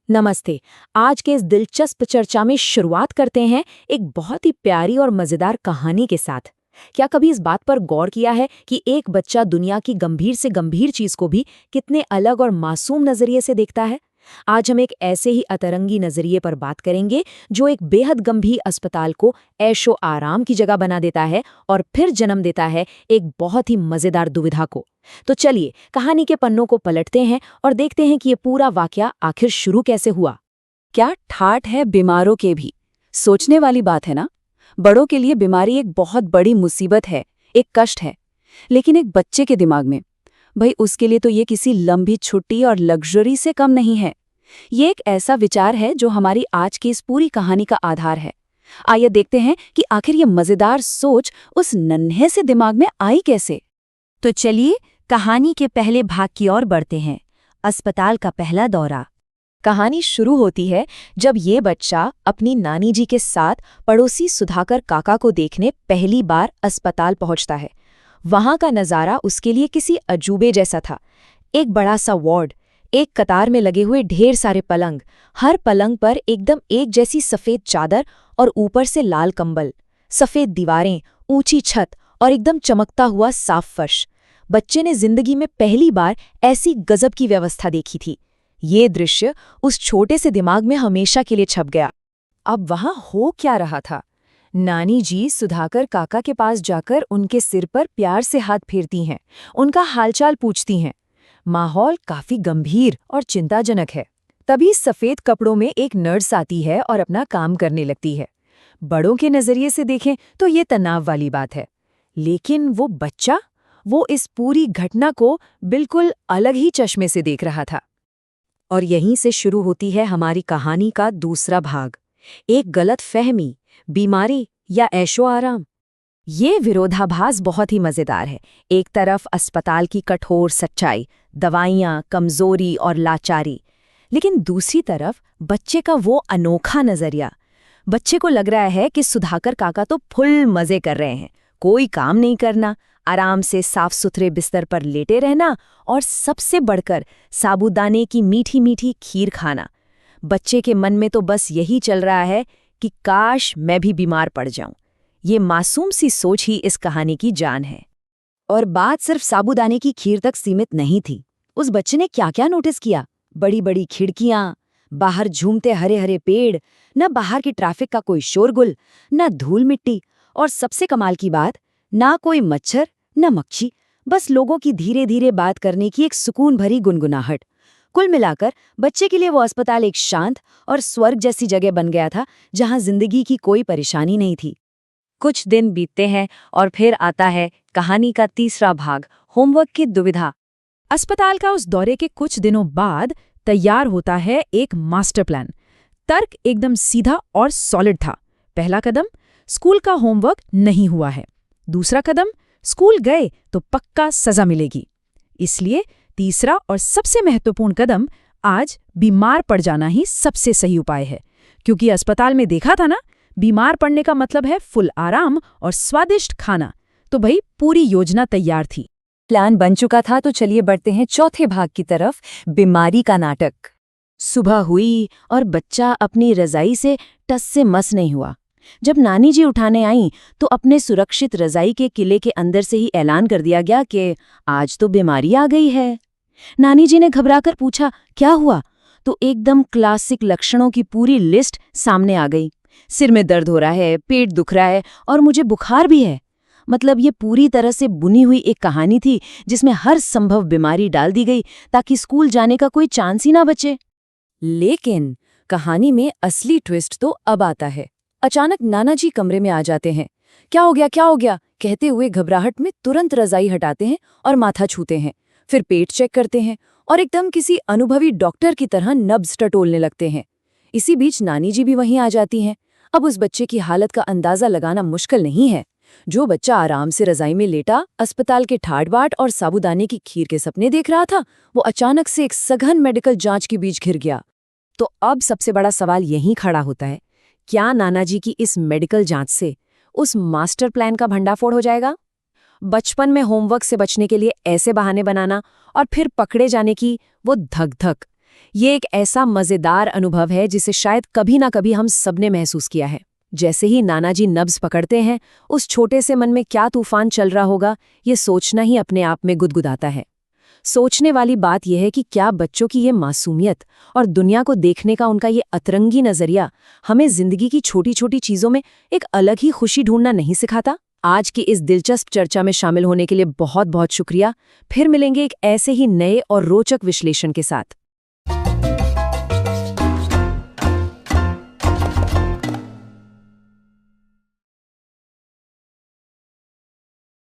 नमस्ते। आज के इस दिलचस्प चर्चा में शुरुआत करते हैं एक बहुत ही प्यारी और मजेदार कहानी के साथ। क्या कभी इस बात पर गौर किया है कि एक बच्चा दुनिया की गंभीर से गंभीर चीज को भी कितने अलग और मासूम नजरिए से देखता है? आज हम एक ऐसे ही अतरंगी नजरिए पर बात करेंगे जो एक बेहद गंभीर अस्पताल को ऐशो आराम की जगह बना देता है और फिर जन्म देता है एक बहुत ही मजेदार दुविधा को। तो चलिए कहानी के पन्नों को पलटते हैं और देखते हैं कि ये पूरा वाकया आखिर शुरू कैसे हुआ। क्या ठाठ है बीमारों के भी। सोचने वाली बात है ना। बड़ों के लिए बीमारी एक बहुत बड़ी मुसीबत है, एक कष्ट है। लेकिन एक बच्चे के दिमाग में, भाई उसके लिए तो ये किसी लंबी छुट्टी और लग्जरी से कम नहीं है। ये एक ऐसा विचार है जो हमारी आज की इस पूरी कहानी का आधार है। आइए देखते हैं कि आखिर ये मजेदार सोच उस नन्हे से दिमाग में आई कैसे। तो चलिए कहानी के पहले भाग की ओर बढ़ते हैं। अस्पताल का पहला दौरा। कहानी शुरू होती है जब ये बच्चा अपनी नानी जी के साथ पड़ोसी सुधाकर काका को देखने पहली बार अस्पताल पहुंचता है। वहां का नजारा उसके लिए किसी अजूबे जैसा था। एक बड़ा सा वार्ड, एक कतार में लगे हुए ढेर सारे पलंग, हर पलंग पर एकदम एक जैसी सफेद चादर और ऊपर से लाल कंबल, सफेद दीवारें, ऊंची छत और एकदम चमकता हुआ साफ फर्श। बच्चे ने जिंदगी में पहली बार ऐसी गजब की व्यवस्था देखी थी। ये दृश्य उस छोटे से दिमाग में हमेशा के लिए छप गया। अब वहां हो क्या रहा था? नानी जी सुधाकर काका के पास जाकर उनके सिर पर प्यार से हाथ फेरती हैं, उनका हालचाल पूछती हैं। माहौल काफी गंभीर और चिंताजनक है। तभी सफेद कपड़ों में एक नर्स आती है और अपना काम करने लगती है। बड़ों के नजरिए से देखें तो ये तनाव वाली बात है, लेकिन वो बच्चा, वो इस पूरी घटना को बिल्कुल अलग ही चश्मे से देख रहा था। और यहीं से शुरू होती है हमारी कहानी का दूसरा भाग, एक गलत फहमी, बीमारी या ऐशो आराम। ये विरोधाभास बहुत ही मजेदार है। एक तरफ अस्पताल की कठोर सच्चाई, दवाइयाँ, कमजोरी और लाचारी, लेकिन दूसरी तरफ बच्चे का वो अनोखा नजरिया। बच्चे को लग रहा है कि सुधाकर काका तो फुल मजे कर रहे हैं, कोई काम नहीं करना, आराम से साफ सुथरे बिस्तर पर लेटे रहना और सबसे बढ़कर साबूदाने की मीठी मीठी खीर खाना। बच्चे के मन में तो बस यही चल रहा है कि काश मैं भी बीमार पड़ जाऊं। ये मासूम सी सोच ही इस कहानी की जान है। और बात सिर्फ साबूदाने की खीर तक सीमित नहीं थी। उस बच्चे ने क्या क्या नोटिस किया? बड़ी बड़ी खिड़कियां, बाहर झूमते हरे हरे पेड़, न बाहर की ट्रैफिक का कोई शोरगुल, न धूल मिट्टी, और सबसे कमाल की बात, ना कोई मच्छर न मक्खी, बस लोगों की धीरे धीरे बात करने की एक सुकून भरी गुनगुनाहट। कुल मिलाकर बच्चे के लिए वो अस्पताल एक शांत और स्वर्ग जैसी जगह बन गया था, जहां जिंदगी की कोई परेशानी नहीं थी। कुछ दिन बीतते हैं और फिर आता है कहानी का तीसरा भाग, होमवर्क की दुविधा। अस्पताल का उस दौरे के कुछ दिनों बाद तैयार होता है एक मास्टर प्लान। तर्क एकदम सीधा और सॉलिड था। पहला कदम, स्कूल का होमवर्क नहीं हुआ है। दूसरा कदम, स्कूल गए तो पक्का सजा मिलेगी। इसलिए तीसरा और सबसे महत्वपूर्ण कदम, आज बीमार पड़ जाना ही सबसे सही उपाय है। क्योंकि अस्पताल में देखा था ना, बीमार पड़ने का मतलब है फुल आराम और स्वादिष्ट खाना। तो भाई पूरी योजना तैयार थी, प्लान बन चुका था। तो चलिए बढ़ते हैं चौथे भाग की तरफ, बीमारी का नाटक। सुबह हुई और बच्चा अपनी रजाई से टस से मस नहीं हुआ। जब नानी जी उठाने आईं तो अपने सुरक्षित रजाई के किले के अंदर से ही ऐलान कर दिया गया कि आज तो बीमारी आ गई है। नानी जी ने घबराकर पूछा, क्या हुआ? तो एकदम क्लासिक लक्षणों की पूरी लिस्ट सामने आ गई। सिर में दर्द हो रहा है, पेट दुख रहा है और मुझे बुखार भी है। मतलब ये पूरी तरह से बुनी हुई एक कहानी थी जिसमें हर संभव बीमारी डाल दी गई ताकि स्कूल जाने का कोई चांस ही ना बचे। लेकिन कहानी में असली ट्विस्ट तो अब आता है। अचानक नाना जी कमरे में आ जाते हैं। क्या हो गया, क्या हो गया कहते हुए घबराहट में तुरंत रजाई हटाते हैं और माथा छूते हैं। फिर पेट चेक करते हैं और एकदम किसी अनुभवी डॉक्टर की तरह नब्ज टटोलने लगते हैं। इसी बीच नानी जी भी वहीं आ जाती हैं। अब उस बच्चे की हालत का अंदाजा लगाना मुश्किल नहीं है। जो बच्चा आराम से रजाई में लेटा अस्पताल के ठाट बाट और साबूदाने की खीर के सपने देख रहा था, वो अचानक से एक सघन मेडिकल जांच के बीच घिर गया। तो अब सबसे बड़ा सवाल यहीं खड़ा होता है, क्या नाना जी की इस मेडिकल जांच से उस मास्टर प्लान का भंडाफोड़ हो जाएगा? बचपन में होमवर्क से बचने के लिए ऐसे बहाने बनाना और फिर पकड़े जाने की वो धक-धक, ये एक ऐसा मजेदार अनुभव है जिसे शायद कभी ना कभी हम सबने महसूस किया है। जैसे ही नानाजी नब्ज पकड़ते हैं, उस छोटे से मन में क्या तूफान चल रहा होगा, ये सोचना ही अपने आप में गुदगुदाता है। सोचने वाली बात यह है कि क्या बच्चों की ये मासूमियत और दुनिया को देखने का उनका ये अतरंगी नजरिया हमें जिंदगी की छोटी छोटी चीजों में एक अलग ही खुशी ढूंढना नहीं सिखाता? आज की इस दिलचस्प चर्चा में शामिल होने के लिए बहुत बहुत शुक्रिया। फिर मिलेंगे एक ऐसे ही नए और रोचक विश्लेषण के साथ।